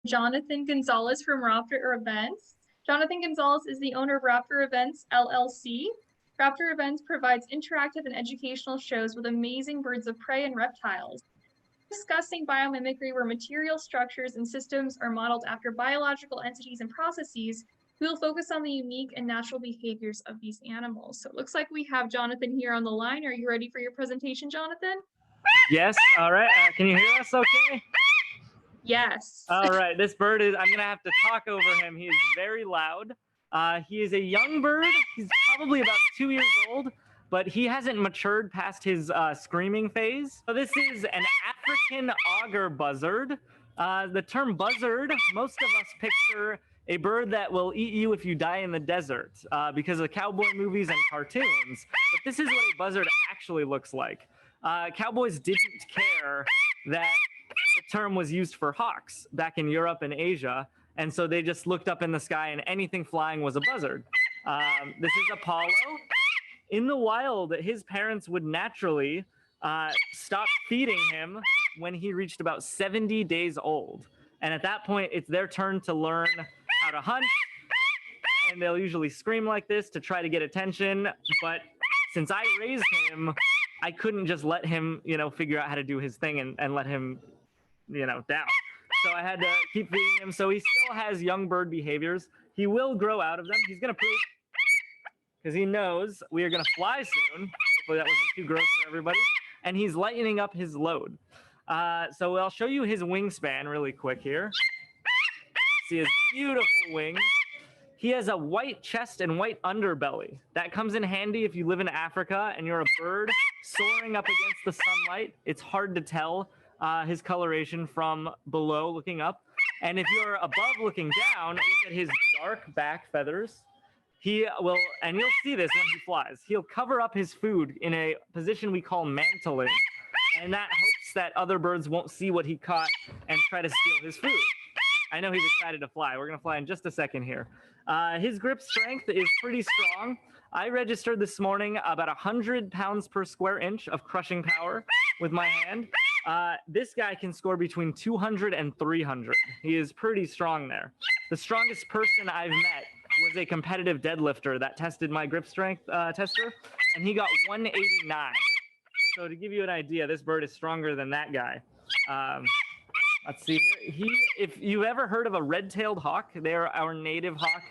Jonathan Gonzalez from Raptor Events. Jonathan Gonzalez is the owner of Raptor Events LLC. Raptor Events provides interactive and educational shows with amazing birds of prey and reptiles. Discussing biomimicry, where material structures and systems are modeled after biological entities and processes, we will focus on the unique and natural behaviors of these animals. So it looks like we have Jonathan here on the line. Are you ready for your presentation, Jonathan? Yes. All right. Can you hear us okay? Yes. All right. This bird is, I'm going to have to talk over him. He is very loud. He is a young bird. He's probably about 2 years old, but he hasn't matured past his screaming phase. So this is an African auger buzzard. The term buzzard, most of us picture a bird that will eat you if you die in the desert because of cowboy movies and cartoons. But this is what a buzzard actually looks like. Cowboys didn't care that the term was used for hawks back in Europe and Asia, and so they just looked up in the sky and anything flying was a buzzard. This is Apollo. In the wild, his parents would naturally stop feeding him when he reached about 70 days old. And at that point, it's their turn to learn how to hunt, and they'll usually scream like this to try to get attention. But since I raised him, I couldn't just let him, figure out how to do his thing and let him, down. So I had to keep feeding him. So he still has young bird behaviors. He will grow out of them. He's going to poop because he knows we are going to fly soon. Hopefully that wasn't too gross for everybody. And he's lightening up his load. So I'll show you his wingspan really quick here. See his beautiful wings. He has a white chest and white underbelly. That comes in handy if you live in Africa and you're a bird soaring up against the sunlight. It's hard to tell his coloration from below looking up. And if you're above looking down, look at his dark back feathers. He will, and you'll see this when he flies, he'll cover up his food in a position we call mantling. And that hopes that other birds won't see what he caught and try to steal his food. I know he's excited to fly. We're going to fly in just a second here. His grip strength is pretty strong. I registered this morning about 100 pounds per square inch of crushing power with my hand. This guy can score between 200 and 300. He is pretty strong there. The strongest person I've met was a competitive deadlifter that tested my grip strength tester, and he got 189. So to give you an idea, this bird is stronger than that guy. Let's see here. If you've ever heard of a red-tailed hawk, they're our native hawk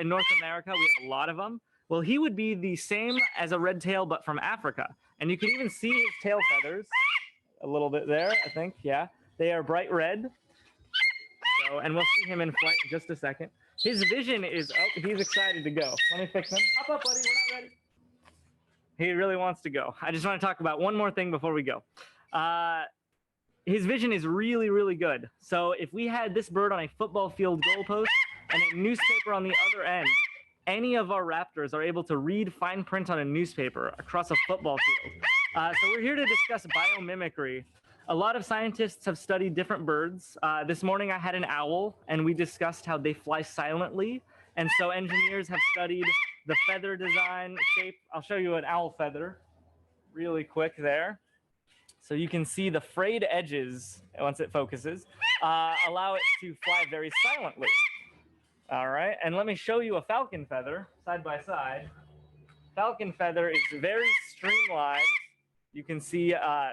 in North America. We have a lot of them. Well, he would be the same as a red-tail, but from Africa. And you can even see his tail feathers a little bit there, I think. Yeah, they are bright red. So, and we'll see him in flight in just a second. His vision is, oh, he's excited to go. Let me fix him. Hop up, buddy. We're not ready. He really wants to go. I just want to talk about one more thing before we go. His vision is really, really good. So if we had this bird on a football field goalpost and a newspaper on the other end, any of our raptors are able to read fine print on a newspaper across a football field. So we're here to discuss biomimicry. A lot of scientists have studied different birds. This morning I had an owl, and we discussed how they fly silently. And so engineers have studied the feather design shape. I'll show you an owl feather really quick there. So you can see the frayed edges, once it focuses, allow it to fly very silently. All right, and let me show you a falcon feather side by side. Falcon feather is very streamlined. You can see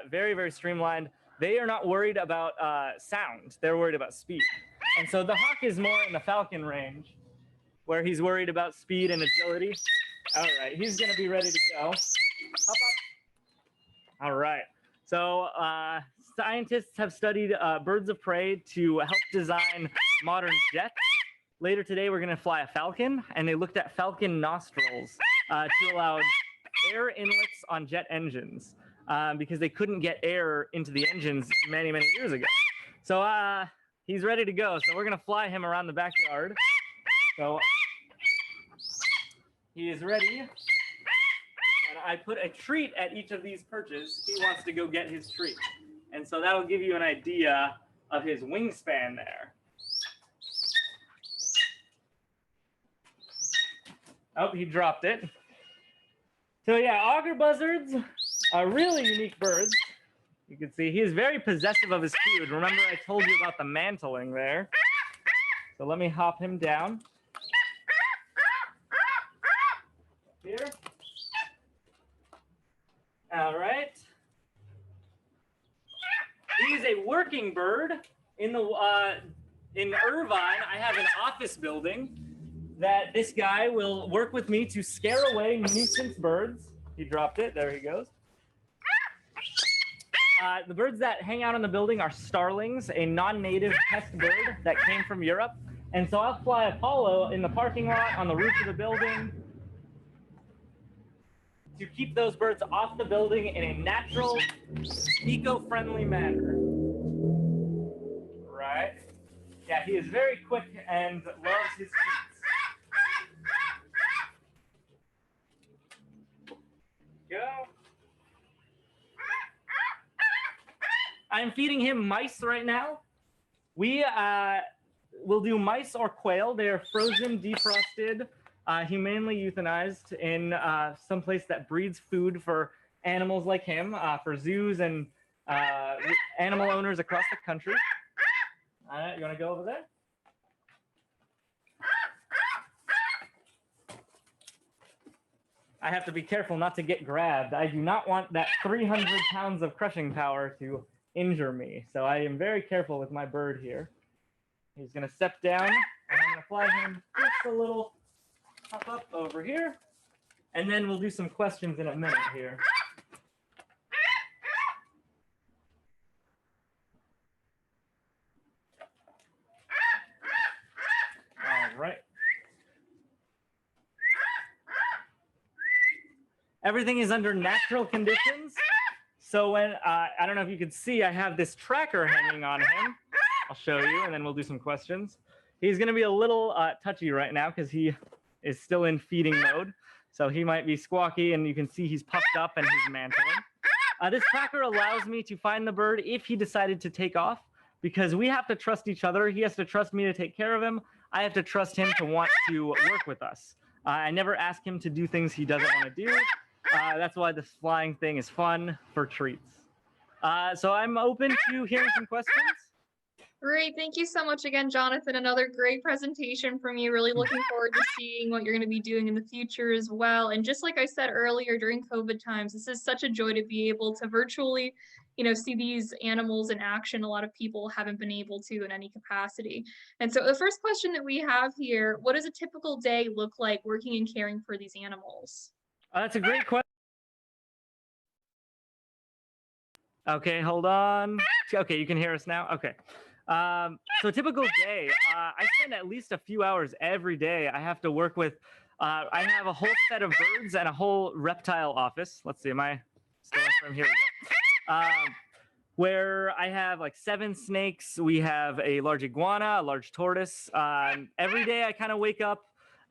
very, very streamlined. They are not worried about sound. They're worried about speed. And so the hawk is more in the falcon range, where he's worried about speed and agility. All right, he's gonna be ready to go. Hop up. All right. So scientists have studied birds of prey to help design modern jets. Later today, we're going to fly a falcon, and they looked at falcon nostrils to allow air inlets on jet engines because they couldn't get air into the engines many, many years ago. So he's ready to go. So we're going to fly him around the backyard. So he is ready. I put a treat at each of these perches. He wants to go get his treat. And so that'll give you an idea of his wingspan there. Oh, he dropped it. So yeah, auger buzzards are really unique birds. You can see he is very possessive of his food. Remember I told you about the mantling there. So let me hop him down. Here. All right. He is a working bird. In Irvine, I have an office building that this guy will work with me to scare away nuisance birds. He dropped it. There he goes. The birds that hang out in the building are starlings, a non-native pest bird that came from Europe. And so I'll fly Apollo in the parking lot, on the roof of the building, to keep those birds off the building in a natural, eco-friendly manner. Right? Yeah, he is very quick and loves his treats. Go. I'm feeding him mice right now. We will do mice or quail. They are frozen, defrosted, humanely euthanized in some place that breeds food for animals like him, for zoos and animal owners across the country. All right, you want to go over there? I have to be careful not to get grabbed. I do not want that 300 pounds of crushing power to injure me. So I am very careful with my bird here. He's going to step down, and I'm going to fly him just a little hop up over here. And then we'll do some questions in a minute here. All right. Everything is under natural conditions. So when, I don't know if you can see, I have this tracker hanging on him. I'll show you, and then we'll do some questions. He's going to be a little touchy right now because he is still in feeding mode. So he might be squawky, and you can see he's puffed up and he's mantling. This tracker allows me to find the bird if he decided to take off, because we have to trust each other. He has to trust me to take care of him. I have to trust him to want to work with us. I never ask him to do things he doesn't want to do. That's why this flying thing is fun for treats. So I'm open to hearing some questions. Great. Thank you so much again, Jonathan. Another great presentation from you. Really looking forward to seeing what you're going to be doing in the future as well. And just like I said earlier, during COVID times, this is such a joy to be able to virtually, see these animals in action. A lot of people haven't been able to in any capacity. And so the first question that we have here, what does a typical day look like working and caring for these animals? That's a great question. Okay, hold on. Okay, you can hear us now? Okay. So a typical day, I spend at least a few hours every day. I have to work with, I have a whole set of birds and a whole reptile office. Let's see, am I still in frame? Here we go. Where I have like 7 snakes. We have a large iguana, a large tortoise. Every day I kind of wake up,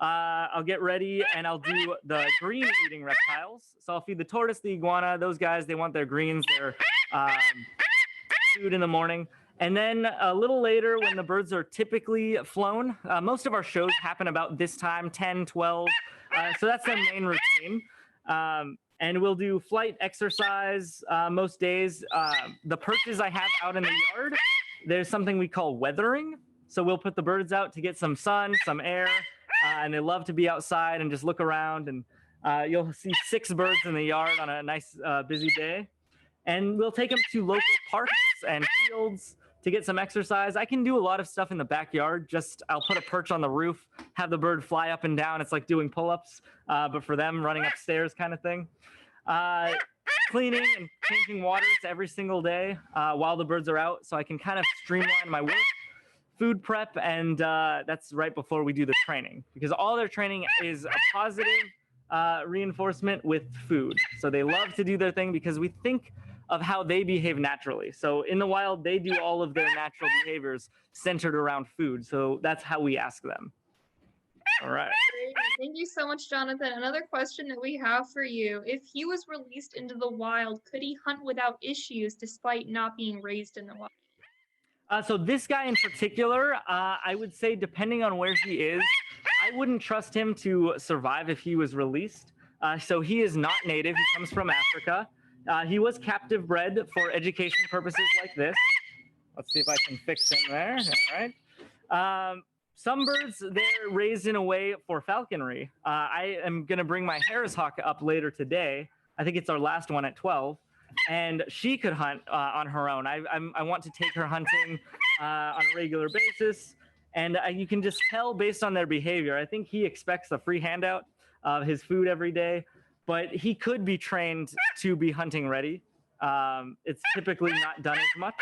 I'll get ready and I'll do the green eating reptiles. So I'll feed the tortoise, the iguana, those guys, they want their greens, their food in the morning. And then a little later when the birds are typically flown, most of our shows happen about this time, 10, 12. So that's the main routine. And we'll do flight exercise most days. The perches I have out in the yard, there's something we call weathering. So we'll put the birds out to get some sun, some air, and they love to be outside and just look around. And you'll see 6 birds in the yard on a nice busy day. And we'll take them to local parks and fields to get some exercise. I can do a lot of stuff in the backyard. I'll put a perch on the roof, have the bird fly up and down. It's like doing pull-ups, but for them, running upstairs kind of thing. Cleaning and changing waters every single day while the birds are out, so I can kind of streamline my work. Food prep, and that's right before we do the training, because all their training is a positive reinforcement with food. So they love to do their thing because we think of how they behave naturally. So in the wild, they do all of their natural behaviors centered around food. So that's how we ask them. All right. Great. Thank you so much, Jonathan. Another question that we have for you. If he was released into the wild, could he hunt without issues despite not being raised in the wild? So this guy in particular, I would say depending on where he is, I wouldn't trust him to survive if he was released. So he is not native. He comes from Africa. He was captive bred for education purposes like this. Let's see if I can fix him there. All right. Some birds, they're raised in a way for falconry. I am going to bring my Harris hawk up later today. I think it's our last one at 12. And she could hunt on her own. I want to take her hunting on a regular basis. And you can just tell based on their behavior. I think he expects a free handout of his food every day, but he could be trained to be hunting ready. It's typically not done as much.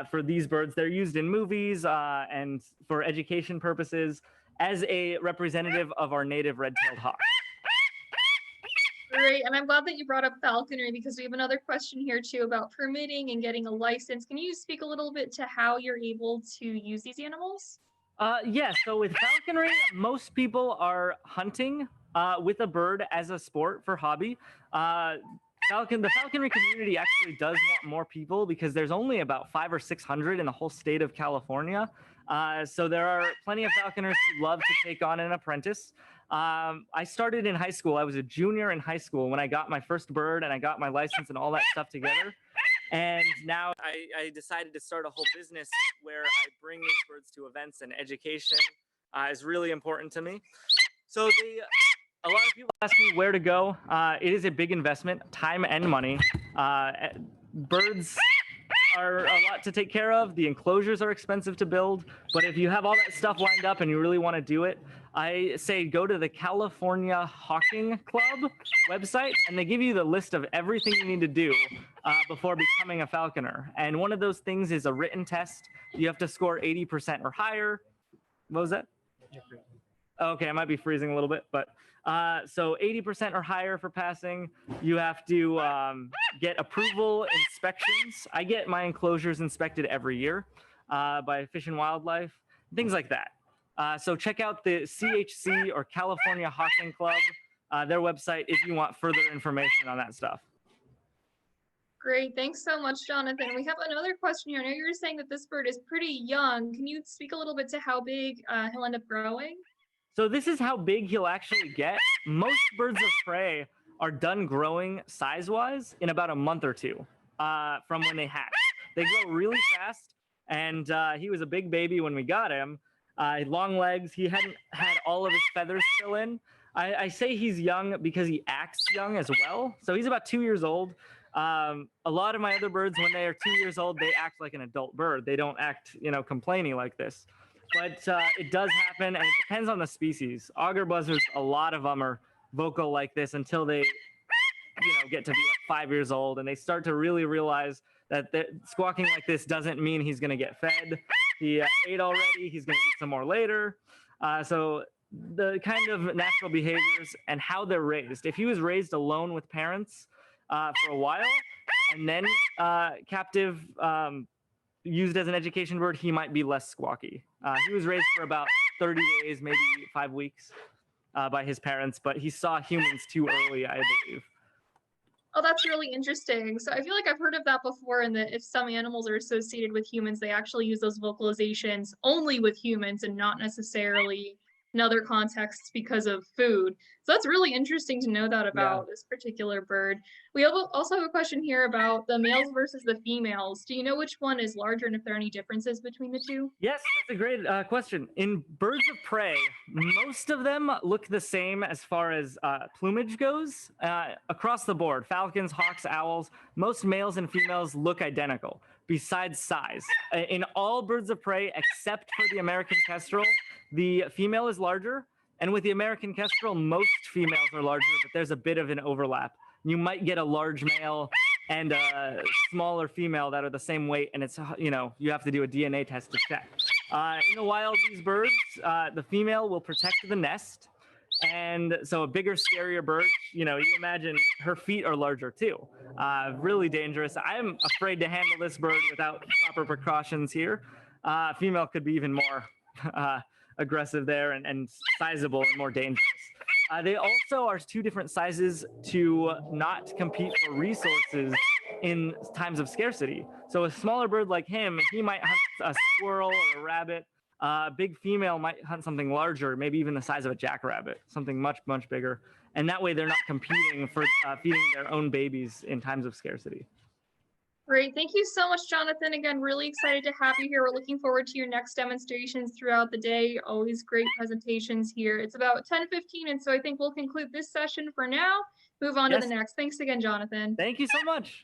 For these birds, they're used in movies and for education purposes as a representative of our native red-tailed hawk. Great, and I'm glad that you brought up falconry because we have another question here too about permitting and getting a license. Can you speak a little bit to how you're able to use these animals? Yeah, so with falconry, most people are hunting with a bird as a sport for hobby. The falconry community actually does want more people because there's only about 500 or 600 in the whole state of California. So there are plenty of falconers who love to take on an apprentice. I started in high school. I was a junior in high school when I got my first bird and I got my license and all that stuff together. And now I decided to start a whole business where I bring these birds to events, and education is really important to me. So a lot of people ask me where to go. It is a big investment, time and money. Birds are a lot to take care of. The enclosures are expensive to build, but if you have all that stuff lined up and you really want to do it, I say go to the California Hawking Club website, and they give you the list of everything you need to do before becoming a falconer. And one of those things is a written test. You have to score 80% or higher. What was that? Okay, I might be freezing a little bit, but so 80% or higher for passing. You have to get approval inspections. I get my enclosures inspected every year by Fish and Wildlife, things like that. So check out the CHC or California Hawking Club, their website, if you want further information on that stuff. Great, thanks so much, Jonathan. We have another question here. I know you were saying that this bird is pretty young. Can you speak a little bit to how big he'll end up growing? So this is how big he'll actually get. Most birds of prey are done growing size-wise in about a month or two from when they hatch. They grow really fast, and he was a big baby when we got him. Long legs. He hadn't had all of his feathers still in. I say he's young because he acts young as well. So he's about 2 years old. A lot of my other birds, when they are 2 years old, they act like an adult bird. They don't act, complaining like this. But it does happen, and it depends on the species. Auger buzzards, a lot of them are vocal like this until they, get to be like 5 years old, and they start to really realize that squawking like this doesn't mean he's going to get fed. He ate already. He's going to eat some more later. So the kind of natural behaviors and how they're raised. If he was raised alone with parents for a while and then captive, used as an education bird, he might be less squawky. He was raised for about 30 days, maybe 5 weeks by his parents, but he saw humans too early, I believe. Oh, that's really interesting. So I feel like I've heard of that before, and that if some animals are associated with humans, they actually use those vocalizations only with humans and not necessarily in other contexts because of food. So that's really interesting to know that about this particular bird. We also have a question here about the males versus the females. Do you know which one is larger and if there are any differences between the two? Yes, that's a great question. In birds of prey, most of them look the same as far as plumage goes. Across the board, falcons, hawks, owls, most males and females look identical besides size. In all birds of prey, except for the American kestrel, the female is larger. And with the American kestrel, most females are larger, but there's a bit of an overlap. You might get a large male and a smaller female that are the same weight, and it's, you have to do a DNA test to check. In the wild, these birds, the female will protect the nest. And so a bigger, scarier bird, you imagine her feet are larger too. Really dangerous. I'm afraid to handle this bird without proper precautions here. Female could be even more aggressive there and sizable and more dangerous. They also are two different sizes to not compete for resources in times of scarcity. So a smaller bird like him, he might hunt a squirrel or a rabbit. Big female might hunt something larger, maybe even the size of a jackrabbit, something much, much bigger. And that way they're not competing for feeding their own babies in times of scarcity. Great. Thank you so much, Jonathan. Again, really excited to have you here. We're looking forward to your next demonstrations throughout the day. Always great presentations here. It's about 10:15, and so I think we'll conclude this session for now. Move on to the Yes. next. Thanks again, Jonathan. Thank you so much.